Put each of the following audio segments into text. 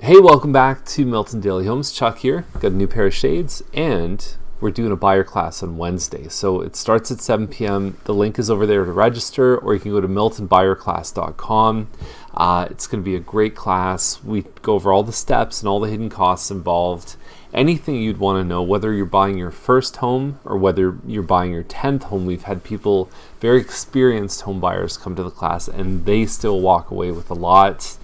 Hey, welcome back to Milton Daily Homes. Chuck here. Got a new pair of shades, and we're doing a buyer class on Wednesday. So it starts at 7 p.m. The link is over there to register, or you can go to miltonbuyerclass.com. It's going to be a great class. We go over all the steps and all the hidden costs involved. Anything you'd want to know, whether you're buying your first home or whether you're buying your 10th home. We've had people, very experienced home buyers, come to the class, and they still walk away with a lot.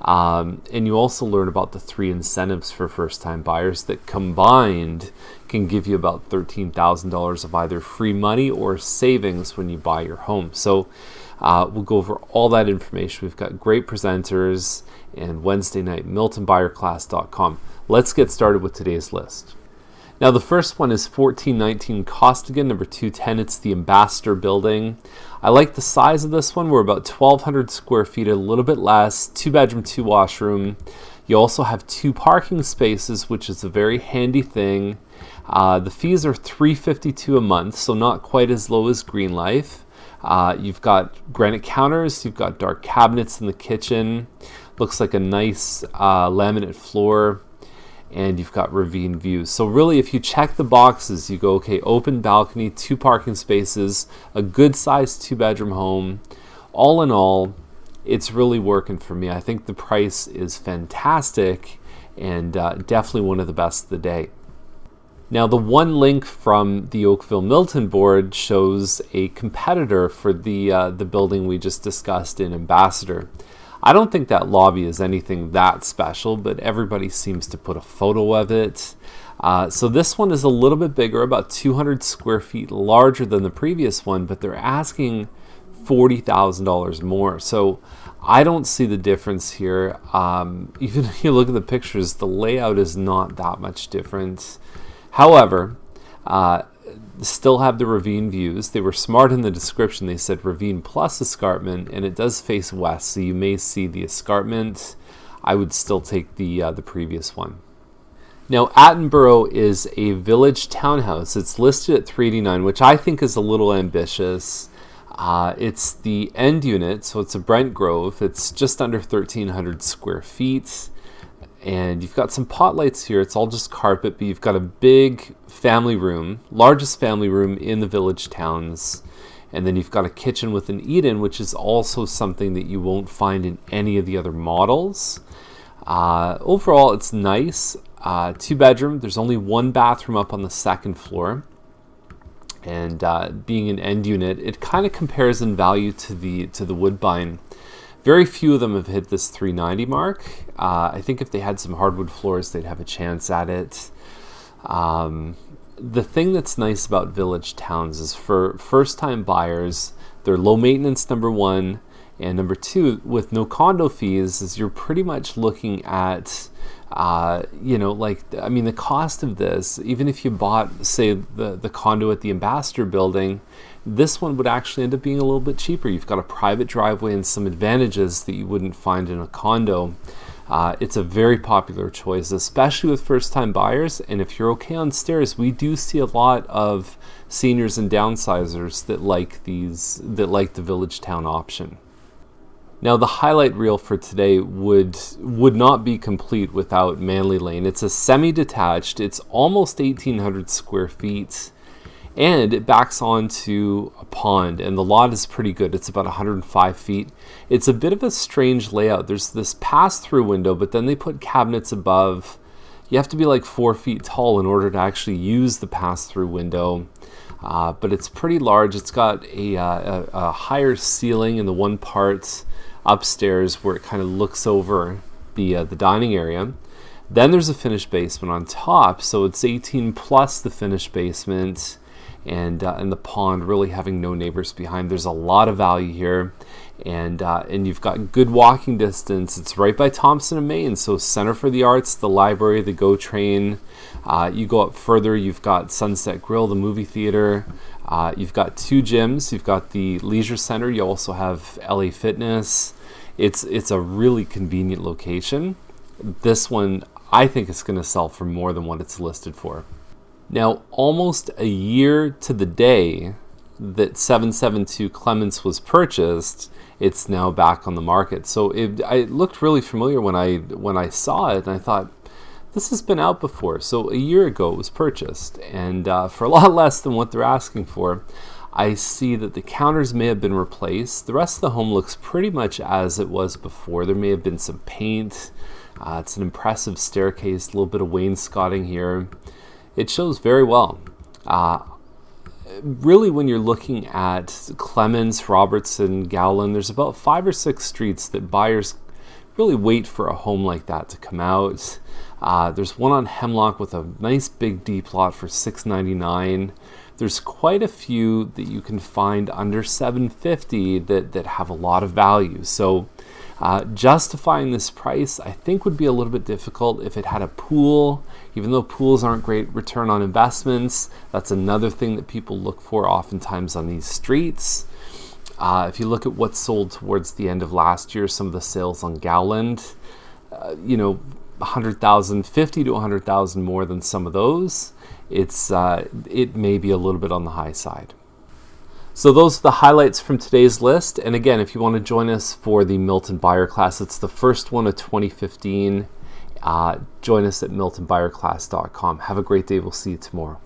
And you also learn about the 3 incentives for first-time buyers that combined can give you about $13,000 of either free money or savings when you buy your home. So we'll go over all that information. We've got great presenters, and Wednesday night, miltonbuyerclass.com. Let's get started with today's list. Now, the first one is 1419 Costigan, number 210. It's the Ambassador building. I like the size of this one. We're about 1,200 square feet, a little bit less. 2-bedroom, 2-washroom. You also have 2 parking spaces, which is a very handy thing. The fees are $352 a month, so not quite as low as Green Life. You've got granite counters. You've got dark cabinets in the kitchen. Looks like a nice laminate floor. And you've got ravine views. So really, if you check the boxes, you go, okay, open balcony, 2 parking spaces, a good sized 2-bedroom home. All in all, it's really working for me. I think the price is fantastic and definitely one of the best of the day. Now, the one link from the Oakville Milton board shows a competitor for the building we just discussed in Ambassador. I don't think that lobby is anything that special, but everybody seems to put a photo of it. So this one is a little bit bigger, about 200 square feet larger than the previous one, but they're asking $40,000 more. So I don't see the difference here. Even if you look at the pictures, the layout is not that much different. However, still have the ravine views. They were smart in the description. They said ravine plus escarpment, and it does face west, so you may see the escarpment. I would still take the previous one. Now, Attenborough is a village townhouse. It's listed at $389, which I think is a little ambitious. It's the end unit, so it's a Brent Grove. It's just under 1,300 square feet. And you've got some pot lights here. It's all just carpet, but you've got a big family room, largest family room in the village towns. And then you've got a kitchen with an eat-in, which is also something that you won't find in any of the other models. Overall, it's nice. 2-bedroom. There's only 1 bathroom up on the 2nd floor. And being an end unit, it kind of compares in value to the Woodbine. Very few of them have hit this $390 mark. I think if they had some hardwood floors, they'd have a chance at it. The thing that's nice about village towns is for first-time buyers, they're low maintenance, number 1, and number 2, with no condo fees, is you're pretty much looking at, the cost of this, even if you bought, say, the condo at the Ambassador building, this one would actually end up being a little bit cheaper. You've got a private driveway and some advantages that you wouldn't find in a condo. It's a very popular choice, especially with first-time buyers. And if you're okay on stairs, we do see a lot of seniors and downsizers that like the village town option. Now, the highlight reel for today would not be complete without Manley Lane. It's a semi-detached. It's almost 1,800 square feet. And it backs onto a pond, and the lot is pretty good. It's about 105 feet. It's a bit of a strange layout. There's this pass-through window, but then they put cabinets above. You have to be like 4 feet tall in order to actually use the pass-through window. But it's pretty large. It's got a higher ceiling in the one part upstairs where it kind of looks over the dining area. Then there's a finished basement on top, so it's 18 plus the finished basement. And the pond, really having no neighbors behind. There's a lot of value here, and you've got good walking distance. It's right by Thompson and Main, so Center for the Arts, the library, the GO train. You go up further, you've got Sunset Grill, the movie theater. You've got 2 gyms. You've got the leisure center. You also have LA Fitness. It's a really convenient location. This one, I think, is going to sell for more than what it's listed for. Now, almost a year to the day that 772 Clements was purchased, it's now back on the market. So it looked really familiar when I saw it, and I thought, this has been out before. So a year ago it was purchased, and for a lot less than what they're asking for. I see that the counters may have been replaced. The rest of the home looks pretty much as it was before. There may have been some paint. It's an impressive staircase, a little bit of wainscoting here. It shows very well. Really, when you're looking at Clements, Robertson, Gowland, there's about 5 or 6 streets that buyers really wait for a home like that to come out. There's one on Hemlock with a nice big deep lot for $699. There's quite a few that you can find under $750 that have a lot of value. So justifying this price, I think, would be a little bit difficult if it had a pool. Even though pools aren't great return on investments, that's another thing that people look for oftentimes on these streets. If you look at what sold towards the end of last year, some of the sales on Gowland, 100,000, 50 to 100,000 more than some of those. It may be a little bit on the high side. So those are the highlights from today's list. And again, if you want to join us for the Milton Buyer Class, it's the first one of 2015. Join us at miltonbuyerclass.com. Have a great day. We'll see you tomorrow.